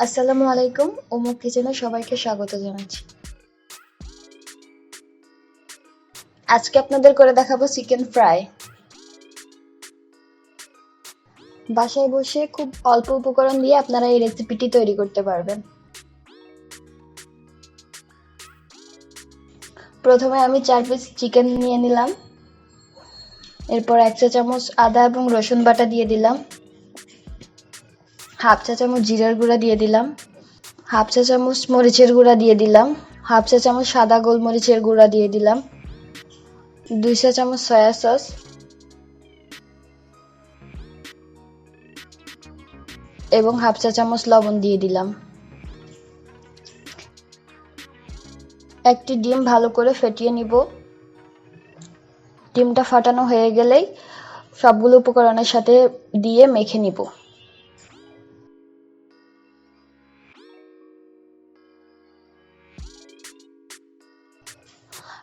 আসসালামু আলাইকুম। অমুক কিচেনে সবাইকে স্বাগত জানাচ্ছি। আজকে আপনাদের করে দেখাবো চিকেন ফ্রাই। বাসায় বসে খুব অল্প উপকরণ দিয়ে আপনারা এই রেসিপিটি তৈরি করতে পারবেন। প্রথমে আমি 4 পিস চিকেন নিয়ে নিলাম। এরপর 1 চা চামচ আদা এবং রসুন বাটা দিয়ে দিলাম। হাফ চা চামচ জিরার গুঁড়া দিয়ে দিলাম। হাফ চা চামচ মরিচের গুঁড়া দিয়ে দিলাম। হাফ চা চামচ সাদা গোলমরিচের গুঁড়া দিয়ে দিলাম। 2 চা চামচ সয়া সস এবং হাফ চা চামচ লবণ দিয়ে দিলাম। একটি ডিম ভালো করে ফেটিয়ে নিব। ডিমটা ফাটানো হয়ে গেলেই সবগুলো উপকরণের সাথে দিয়ে মেখে নিব।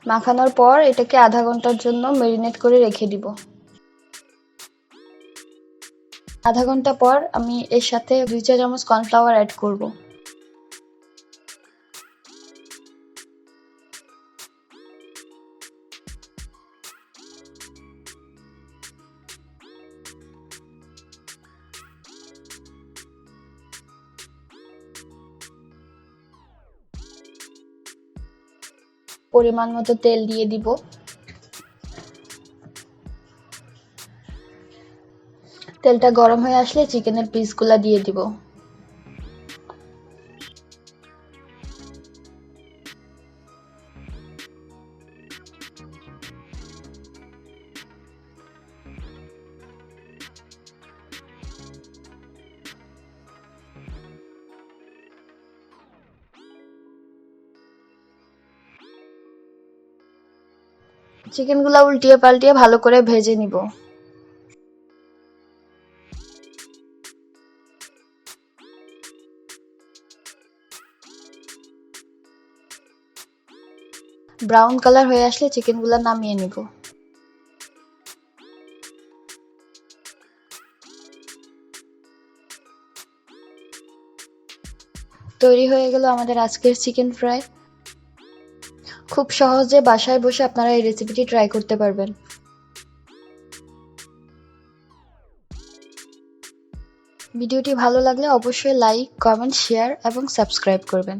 মাখানোর পর এটাকে আধা ঘন্টার জন্য ম্যারিনেট করে রেখে দিব। আধা ঘন্টা পর আমি এর সাথে 2 চা চামচ কর্নফ্লাওয়ার অ্যাড করব। পরিমাণ মতো তেল দিয়ে দিব। তেলটা গরম হয়ে আসলে চিকেনের পিসগুলো দিয়ে দিব। চিকেনগুলো উল্টিয়ে পাল্টিয়ে ভালো করে ভেজে নিব। ব্রাউন কালার হয়ে আসলে চিকেনগুলো নামিয়ে নিব। তৈরি হয়ে গেল আমাদের আজকের চিকেন ফ্রাই। খুব সহজে বাসায় বসে আপনারা এই রেসিপিটি ট্রাই করতে পারবেন। ভিডিওটি ভালো লাগলে অবশ্যই লাইক, কমেন্ট, শেয়ার এবং সাবস্ক্রাইব করবেন।